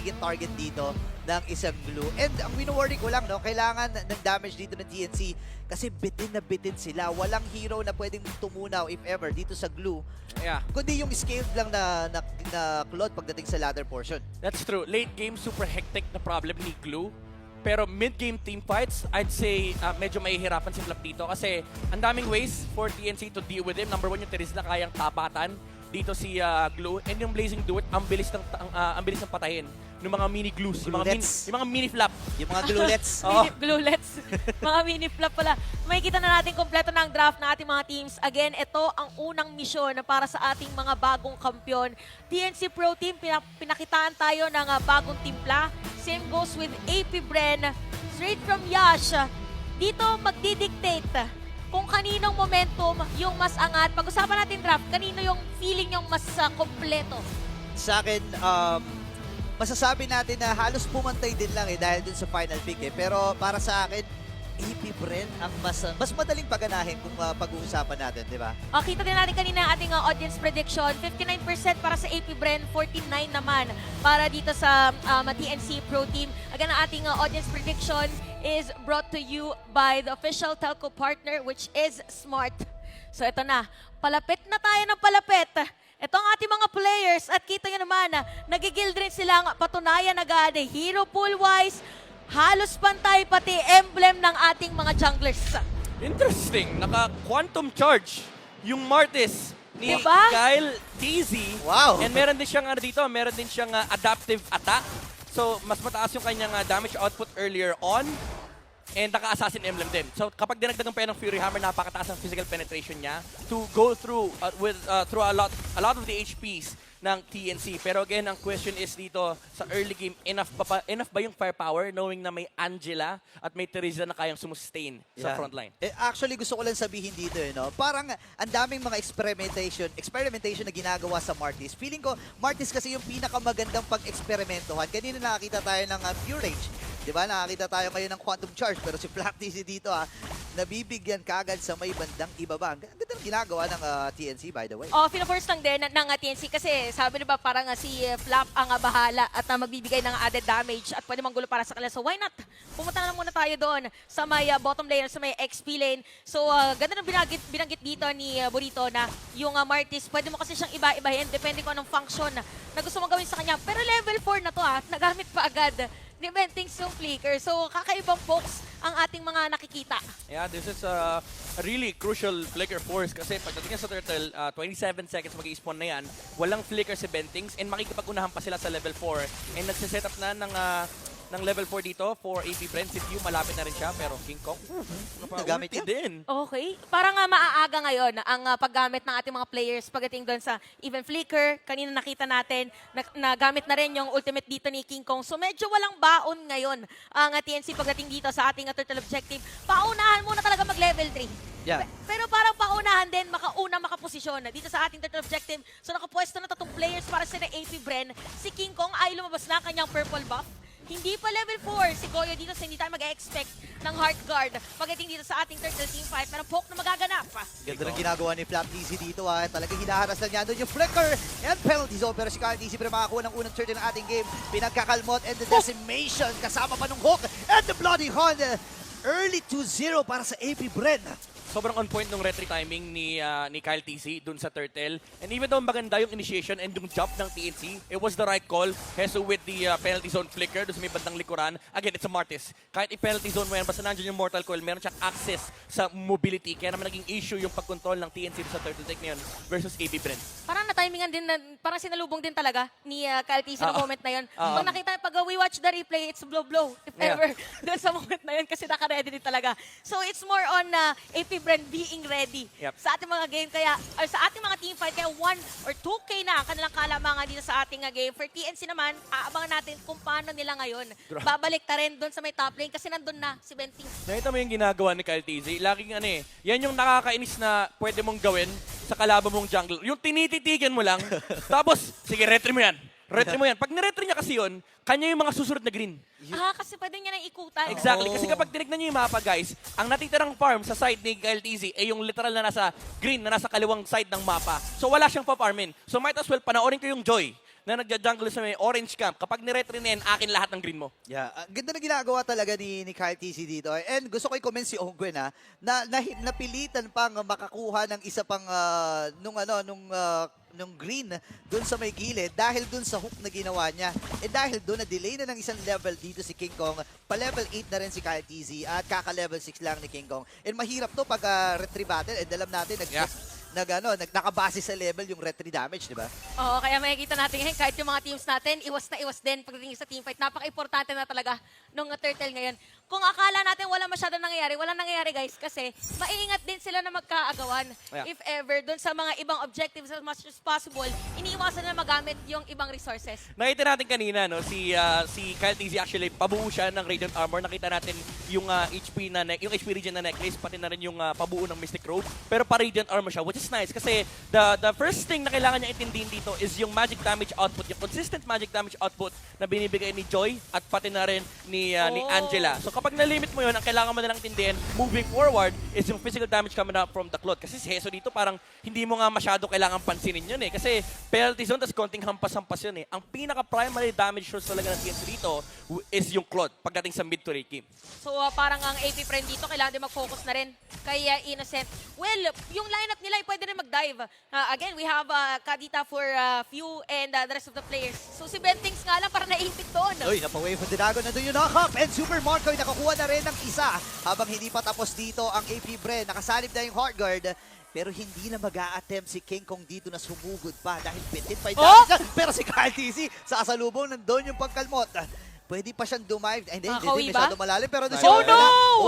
magiging target dito ng isang glue. And ang wino-worry ko lang, no, kailangan ng damage dito ng TNC kasi bitin na bitin sila. Walang hero na pwedeng tumunaw, if ever, dito sa glue. Yeah, Kundi yung scaled lang na Claude pagdating sa ladder portion. that's true. Late game, super hectic na problem ni Glue. Pero mid-game team fights, I'd say medyo mahihirapan si Flap dito kasi ang daming ways for TNC to deal with him. Number one, yung Terizla kayang tapatan dito si Glue. And yung Blazing Duet, ang bilis ng patayin ng mga mini glues, yung mga mini flap. Yung mga glulets. Oo. Glulets. Mga mini-flop pala. Makikita na natin kompleto na ang draft ng ating mga teams. Again, ito ang unang misyon para sa ating mga bagong kampiyon. TNC Pro Team, pinakitaan tayo ng bagong timpla. Same goes with AP Bren. Straight from Yash. Dito magdidictate kung kaninong momentum yung mas angat. Pag-usapan natin draft, kanino yung feeling yung mas kompleto. Sa akin, masasabi natin na halos pumantay din lang dahil dun sa final pick Pero para sa akin, AP Bren ang mas madaling paganahin kung pag-uusapan natin, di ba? Kita din natin kanina ang ating audience prediction. 59% para sa AP Bren, 49% naman para dito sa TNC Pro Team. Again, ang ating audience prediction is brought to you by the official telco partner, which is Smart. So ito na, palapit na tayo ng palapit. Ito ang ating mga players at kita nyo naman na nagigild rin silang patunayan agad. Hero pool-wise, halos pantay pati emblem ng ating mga junglers. Interesting. Naka-quantum charge yung Martis ni Diba? Kyle TZ. Wow! And meron din siyang meron din siyang adaptive attack. So, mas mataas yung kanyang damage output earlier on. And naka-assassin emblem din. So, kapag dinagdagan pa yan ng Fury Hammer, napakataas ang physical penetration niya to go through through a lot of the HPs ng TNC. Pero again, ang question is dito sa early game, enough ba yung firepower knowing na may Angela at may Terizla na kayang sumustain sa frontline? Actually, gusto ko lang sabihin dito, no? Parang ang daming mga experimentation na ginagawa sa Martis. Feeling ko, Martis kasi yung pinakamagandang pag-eksperimentohan. Kanina nakakita tayo ng Pure Rage. Di ba? Nakakita tayo ngayon ng Quantum Charge. Pero si Flap TC dito, nabibigyan kagad sa may bandang ibaba. Ang ganda ng ginagawa ng TNC, by the way. Pina-force lang din ng TNC kasi sabi nila parang si Flap ang bahala at magbibigay ng added damage at pwede manggulo para sa kanila. So why not? Pumunta na lang muna tayo doon sa may bottom lane, sa may XP lane. So ganda ng binanggit dito ni Burrito na yung Martis, pwede mo kasi siyang iba-ibahin depende kung anong function na gusto mong gawin sa kanya. Pero level 4 na to nagamit pa agad ni Bentings yung flicker. So kakaibang pokes ang ating mga nakikita. Yeah, this is a really crucial flicker force kasi pagdating sa Turtle, 27 seconds mag-i-spawn na yan. Walang flicker si Bentings and makikipag-unahan pa sila sa level 4. And nagsiset up na ng level 4 dito for AP Bren. Si Pew, malapit na rin siya pero King Kong, nagamit ulti yan. din. Okay. Parang maaaga ngayon ang paggamit ng ating mga players pagdating doon sa even flicker. Kanina nakita natin, nagamit na rin yung ultimate dito ni King Kong. So medyo walang baon ngayon ang TNC pagdating dito sa ating turtle objective. Paunahan muna talaga mag-level 3. Yeah. Pero parang paunahan din, makaposisyon dito sa ating turtle objective. So nakapwesto na tatong players para sa AP Bren. Si King Kong ay lumabas na kanyang purple buff. Hindi pa level 4 si Goyo dito, so hindi tayo mag-expect ng Heart Guard pagdating dito sa ating turtle team fight. Pero poke na magaganap. Ganda ng ginagawa ni Flap TC dito. Talagang hinaharas na niya doon yung flicker and penalty zone. Pero si Kyle TC pero makakuha ng unang turtle ng ating game. Pinagkakalmot and the decimation. Kasama pa ng hook and the bloody Honda. Early 2-0 para sa AP Bren. Sobrang on point ng retry timing ni Kyle TC dun sa Turtle. And even though maganda yung initiation and yung jump ng TNC, it was the right call. Heso with the penalty zone flicker dun sa may bandang likuran. Again, it's a Martis. Kahit i-penalty zone mo yan, basta nandiyan yung Mortal Coil, meron siyang access sa mobility. Kaya naman naging issue yung pagkontrol ng TNC sa Turtle Tech ngayon versus AP Bren. Parang na-timingan din, parang sinalubong din talaga ni Kyle TC ng moment na yun. Pag nakita, pag we watch the replay, it's blow-blow. If ever, doon sa moment na yun kasi naka-ready din talaga. So it's more on AP Bren being ready sa ating mga game kaya or sa ating mga team fight kaya 1 or 2K na ang kanilang kalamangan dito sa ating game. For TNC naman, aabangan natin kung paano nila ngayon. Babalik ta rin doon sa may top lane kasi nandun na si Bentings. Nakita mo yung ginagawa ni Kyle TZ. Laging yan yung nakakainis na pwede mong gawin sa kalaban mong jungle. Yung tinititigan mo lang, tapos, sige, retry mo yan. Retry mo yan. Pag niretry niya kasi yun, kanya yung mga susunod na green. Kasi pwede niya nang ikutan. Exactly. Kasi kapag tinignan niyo yung mapa, guys, ang natitirang farm sa side ni Kyle TZ ay yung literal na nasa green, na nasa kaliwang side ng mapa. So wala siyang pa-farmin. So might as well panoorin ko yung Joy na nagja-jungle sa may orange camp. Kapag niretrinen, akin lahat ng green mo. Yeah, ang ganda na ginagawa talaga ni Kyle TC dito. And gusto ko i-comment si Ongwen na napilitan pang makakuha ng isa pang nung green dun sa may gilid dahil dun sa hook na ginawa niya. And dahil dun na-delay na ng isang level dito si King Kong, pa-level 8 na rin si Kyle TZ at kaka-level 6 lang ni King Kong. And mahirap to pag retry battle and alam natin nakabase sa level yung retry damage, di ba? Oo, kaya makikita natin ngayon, kahit yung mga teams natin, iwas na iwas din pagdating sa teamfight. Napaka-importante na talaga nung Turtle ngayon. Kung akala natin wala masyadong nangyayari, walang nangyayari guys, kasi maiingat din sila na magkaagawan. Yeah. If ever, dun sa mga ibang objectives as much as possible, iniiwasan na magamit yung ibang resources. Nakita natin kanina, no, si Kyle TZ actually pabuo siya ng Radiant Armor. Nakita natin yung yung HP regen na necklace, pati na rin yung pabuo ng Mystic Robe. Pero pa-Radiant Armor siya, which is nice kasi the first thing na kailangan niya itindihin dito is yung magic damage output, yung consistent magic damage output na binibigay ni Joy at pati na rin ni Angela. So kapag na-limit mo yun, ang kailangan mo na lang tindihin moving forward is yung physical damage coming out from the Claude. Kasi si Heso dito parang hindi mo nga masyado kailangan pansinin yun eh. Kasi penalty zone, tas konting hampas-hampas yun eh. Ang pinaka-primary damage source talaga ng TNC dito is yung Claude pagdating sa mid to late game. So parang ang AP friend dito, kailangan din mag-focus na rin kay Innocent. Well, yung lineup nila ay pwede rin mag-dive. Again, we have Kadita for Few and the rest of the players. So si Bentings nga lang para naipit doon. Uy, napawave from Dinago na doon yung knock-up and Super Marco ay nakakuha na rin ng isa habang hindi pa tapos dito ang AP Bren. Nakasalib na yung Heart Guard. Pero hindi na mag-a-attempt si King Kong dito na sumugod pa dahil bitin pa yung damage niya. Pero si Kyle TC, sasalubong nandun yung pagkalmot. Pwede pa siyang dumive. Hindi masyado malalim. Pero doon Oh, no!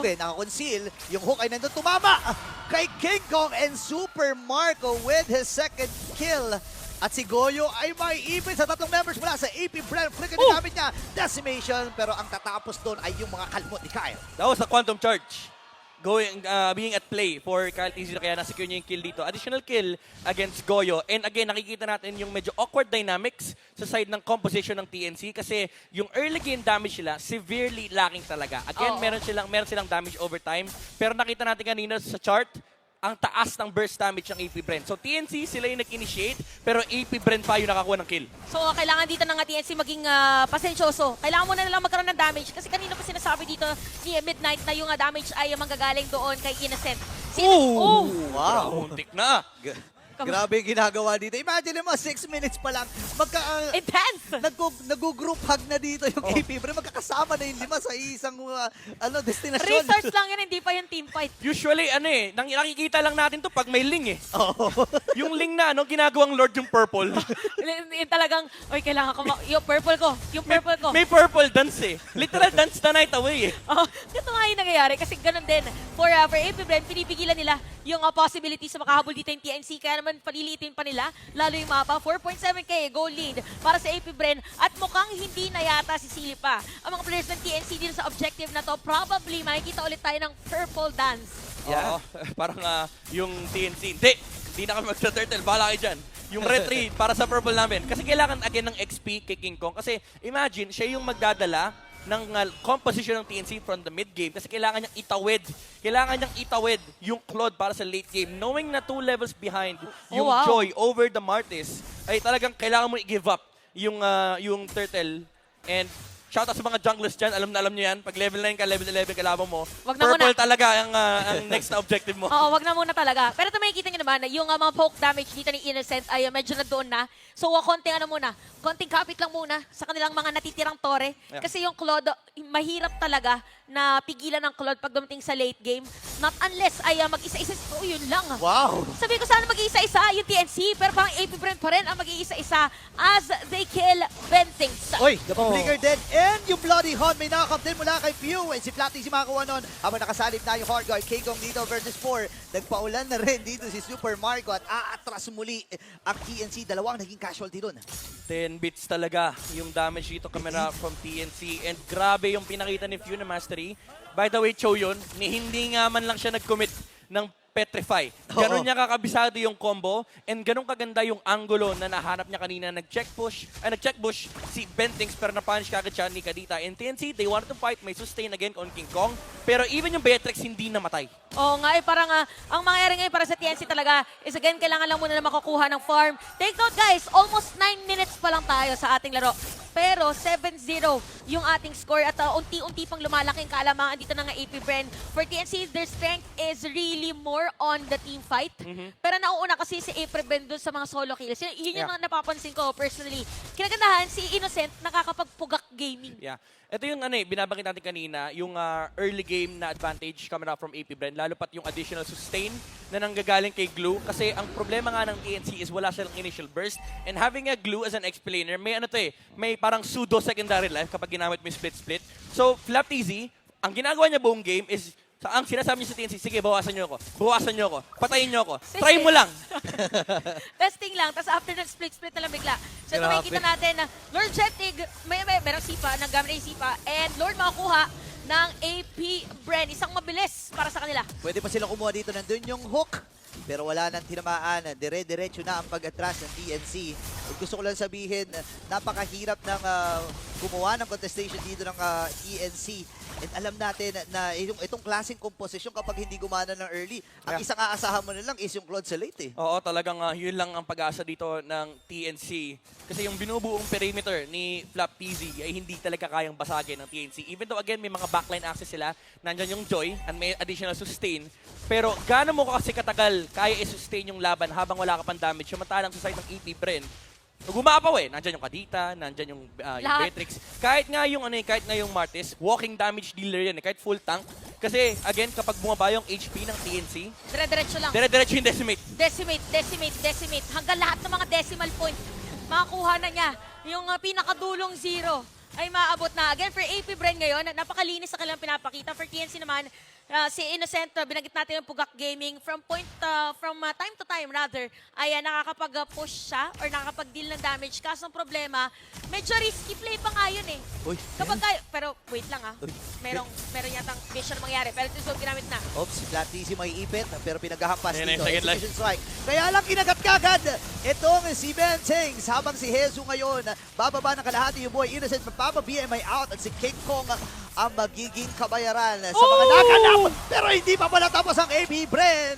Okay, nakakonceal. Yung hook ay nandun tumama kay King Kong and Super Marco with his second kill. At si Goyo ay may even sa tatlong members mula sa AP Brand. Flicker na gamit niya. Decimation. Pero ang tatapos doon ay yung mga kalmot ni Kyle. That was a quantum charge being at play for Kyle TZ, kaya na-secure niya yung kill dito. Additional kill against Goyo. And again, nakikita natin yung medyo awkward dynamics sa side ng composition ng TNC kasi yung early game damage nila severely lacking talaga. Again, meron silang damage over time. Pero nakita natin kanina sa chart, ang taas ng burst damage ng AP Brent. So TNC, sila yung nag-initiate, pero AP Brent pa yung nakakuha ng kill. So kailangan dito ng TNC maging pasensyoso. Kailangan mo na lang magkaroon ng damage kasi kanina pa sinasabi dito ni Midnight na yung damage ay manggagaling doon kay Innocent. Wow! Muntik na! Grabe yung ginagawa dito. Imagine mo, 6 minutes pa lang, Intense! nag-group hug na dito yung AP. Pero magkakasama na yung 5 sa isang destinasyon. Research lang yun, hindi pa yung team fight. Usually, nakikita lang natin to pag may ling eh. Yung ling na, ginagawang Lord yung purple. Yung talagang, oy, kailangan ko, yung purple ko. May purple dance eh. Literal dance the night away eh. Ito nga yung nangyayari kasi ganun din. For AP Brand, pinipigilan nila yung possibility sa makahabol dito yung TNC. Kaya naman palilitin pa nila, lalo yung mapa. 4.7k goal lead para sa AP Bren. At mukhang hindi na yata si Silly pa. Ang mga players ng TNC dito sa objective na to, probably makikita ulit tayo ng purple dance. Yeah. Parang yung TNC. Hindi na kami magsa-turtle. Bahala kayo dyan. Yung retreat para sa purple namin. Kasi kailangan again ng XP kay King Kong. Kasi imagine, siya yung magdadala ng composition ng TNC from the mid-game kasi kailangan niyang itawid yung Claude para sa late game. Knowing na 2 levels behind yung Joy over the Martis, ay talagang kailangan mo i-give up yung Turtle. And shout out sa mga junglers dyan, alam nyo yan. Pag level 9 ka, level 11 kalabang mo, purple talaga ang next na objective mo. Oo, wag na muna talaga. Pero ito makikita nyo naman, yung mga poke damage dito ni Innocent ay medyo na doon na. So, konting kapit lang muna sa kanilang mga natitirang tore. Yeah. Kasi yung Claude, mahirap talaga na pigilan ng Claude pag dumating sa late game. Not unless ay mag-isa-isa. Oh, yun lang. Wow! Sabi ko sana mag-iisa-isa yung TNC, pero parang AP Brent pa rin ang mag-iisa-isa as they kill Bentings. Oy, napag-flicker din. And yung Bloody Hunt, may nakakap din mula kay Pew. And si Flatty si makakuha nun. Habang nakasalip na yung Hard Guard, King Kong dito versus 4. Nagpaulan na rin dito si Super Marco at aatras muli ang TNC. Dalawang naging casualty dun. 10 bits talaga yung damage dito coming out from TNC. And grabe yung pinakita ni Few na Mastery. By the way, Cho yun, hindi nga man lang siya nag-commit ng Petrify. Ganon niya kakabisado yung combo and ganon kaganda yung angulo na nahanap niya kanina. Nag-check push si Bentings pero na-punish kagad siya ni Kadita. And TNC, they wanted to fight, may sustain again on King Kong. Pero even yung Beatrix hindi namatay. Oo nga, parang ang mangyayari ngayon para sa TNC talaga is again, kailangan lang muna na makukuha ng farm. Take note guys, almost 9 minutes pa lang tayo sa ating laro. Pero 7-0 yung ating score at unti-unti pang lumalaking kaalamangan dito ng AP Bren. For TNC, their strength is really more on the team fight. Pero nauuna kasi si AP Bren dun sa mga solo kills. Yun yung napapansin ko personally. Kinagandahan si Innocent nakakapagpugak gaming. Yeah. Ito yung binabanggit natin kanina, yung early game na advantage coming out from AP Bren, lalo pat yung additional sustain na nanggagaling kay Glue. Kasi ang problema nga ng TNC is wala silang initial burst. And having a Glue as an explainer, may may parang pseudo secondary life kapag ginamit mo yung split-split. So, Flapteasy, ang ginagawa niya buong game is, ang sinasabi niya sa TNC, sige, bawasan niyo ako, patayin niyo ako, try mo lang. Testing lang, tapos after ng split na lang bigla. So ito makikita natin na Lord Jettig, merong sipa, naggamit yung sipa, and Lord makakuha ng AP Bren. Isang mabilis para sa kanila. Pwede pa silang kumuha dito. Nandun yung hook. Pero wala nang tinamaan. Dire-diretso na ang pag-atras ng TNC. At gusto ko lang sabihin, napakahirap ng gumawa ng contestation dito ng TNC. And alam natin na itong klaseng komposisyon kapag hindi gumana ng early, ang isang aasahan mo na lang is yung Claude sa late eh. Oo, talagang yun lang ang pag-asa dito ng TNC. Kasi yung binubuong perimeter ni Flapteasy ay hindi talaga kayang basagin ng TNC. Even though again, may mga backline access sila, nandyan yung Joy and may additional sustain. Pero gaano mo kasi katagal kaya i-sustain yung laban habang wala ka pang damage? Samantalang sa side ng AP Bren, gumapaw eh. Nandyan yung Kadita, nandyan yung Beatrix. Kahit nga yung Martis, walking damage dealer yan eh, kahit full tank. Kasi again, kapag bumaba yung HP ng TNC, Dire-diretso lang. dire-diretso yung decimate. Decimate. Hanggang lahat ng mga decimal point, makakuha na niya. Yung pinakadulong 0 ay maabot na. Again, for AP Bren ngayon, napakalinis sa kanilang pinapakita. For TNC naman, si Innocent, binanggit natin yung Pugak Gaming, from time to time rather, ay nakakapag-push siya or nakakapag-deal ng damage. Kaso ang problema, medyo risky play pa nga yun eh. Uy, Kapag pero wait lang meron yatang vision mangyari. Pero ito ginamit na. Oops, Flapteasy may ipit, pero pinaghahampas Ayan, dito. second life. Execution strike. Kaya lang kinagat kagad itong si Ben Tings. Habang si Jesus ngayon, bababa ng kalahati yung boy Innocent, mapapa-BMI out at si King Kong ang magiging kabayaran sa mga naganap. Pero hindi pa pala tapos ang AP Bren.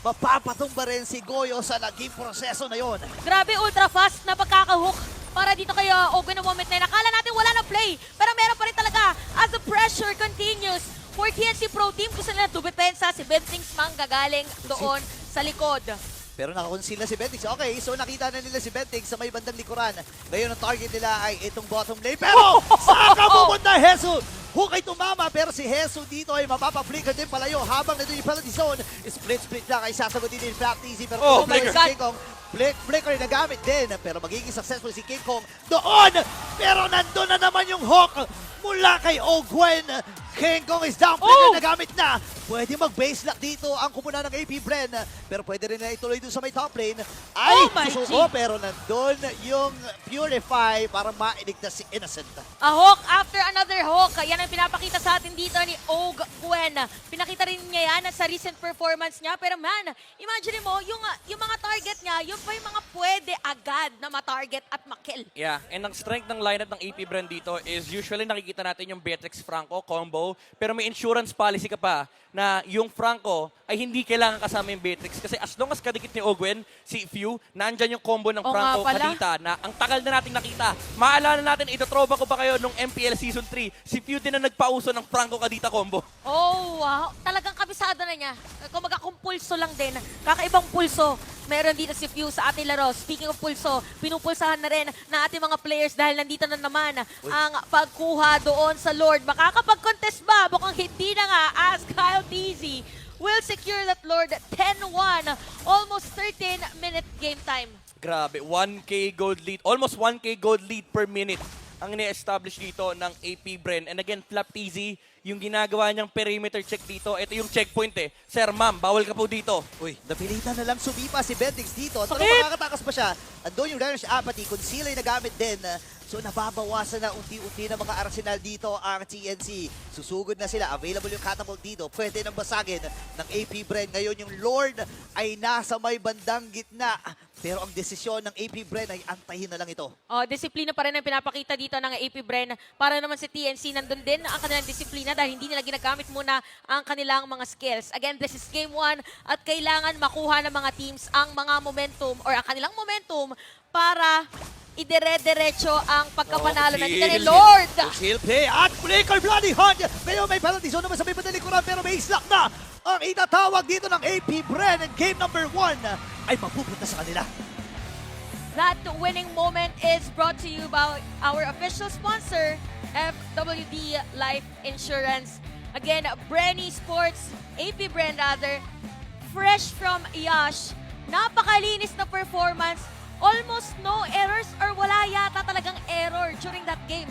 Mapapatumba rin si Goyo sa naging proseso na yon. Grabe, ultra fast na pagkakahook para dito kay Ogun na moment na yun. Akala natin wala na play, pero meron pa rin talaga as the pressure continues for TNC Pro Team. Gusto nila dumepensa, si Bentings mang gagaling doon sa likod. Pero nakakonceal na si Bentings. Okay, so nakita na nila si Bentings sa may bandang likuran. Ngayon ang target nila ay itong bottom lane. Pero saan ka pupunta, Jesus? Hook ay tumama, pero si Jesus dito ay mapapa-flicker din palayo habang nandun yung penalty zone. Split lang ay sasagutin din Flapteasy. Pero flicker. si King Kong, flicker na gamit din. Pero magiging successful si King Kong doon. Pero nandun na naman yung hook mula kay Ogwen. King Kong is down, flicker na gamit na. Pwede mag-base lock dito ang kumuna ng AP Bren. Pero pwede rin na ituloy dun sa may top lane. Ay, susuko, pero nandun yung Purify para mainigtas si Innocent. A hook after another hook. Yan ang pinapakita sa atin dito ni Ogwen. Pinakita rin niya yan sa recent performance niya. Pero man, imagine mo, yung mga target niya, yung pa yung mga pwede agad na ma-target at ma-kill. Yeah, and ang strength ng lineup ng AP Bren dito is usually nakikita natin yung Beatrix Franco combo, pero may insurance policy ka pa na yung Franco ay hindi kailangan kasama yung Beatrix kasi as long as kadikit ni Ogwen, si Few, nandyan yung combo ng Oo Franco nga pala. Kadita na ang tagal na natin nakita. Maalala natin, itotroba ko pa kayo nung MPL Season 3, si Few din na nagpauso ng Franco Kadita combo. Oh, wow. Talagang kabisado na niya. Kung magkakumpulso lang din. Kakaibang pulso. Meron dito si Few sa ating laro. Speaking of pulso, pinupulsahan na rin na ating mga players dahil nandito na naman ang pagkuha doon sa Lord. Makakapag-contest ba? Mukhang hindi na nga as Kyle TZ will secure that Lord 10-1. Almost 13-minute game time. Grabe, 1K gold lead, almost 1K gold lead per minute ang ni-establish dito ng AP Bren. And again, Flapteasy, yung ginagawa niyang perimeter check dito, ito yung checkpoint eh. Sir, ma'am, bawal ka po dito. Uy, napilitan na lang sumipa si Bentings dito. At Sakit! makakatakas pa siya. Andun yung Danish Apathy. Conceal ay nagamit din. So nababawasan na unti-unti ng mga arsenal dito ang TNC. Susugod na sila. Available yung catapult dito. Pwede nang basagin ng AP Bren. Ngayon yung Lord ay nasa may bandang gitna. Pero ang desisyon ng AP Bren ay antayin na lang ito. Disiplina pa rin ang pinapakita dito ng AP Bren. Para naman sa TNC, nandun din ang kanilang disiplina dahil hindi nila ginagamit muna ang kanilang mga skills. Again, this is game 1 at kailangan makuha ng mga teams ang mga momentum or ang kanilang momentum para idire-diretso ang pagkapanalo ng ni Lord. Shield play at Flicker Bloody Hunt. Ngayon may penalty zone naman sa may padalikuran pero may slap na. Ang itatawag dito ng AP Bren and game number 1 ay mapupunta sa kanila. That winning moment is brought to you by our official sponsor, FWD Life Insurance. Again, Brenny Sports, AP Bren rather, fresh from Yash. Napakalinis na performance. Almost no errors or wala yata talagang error during that game.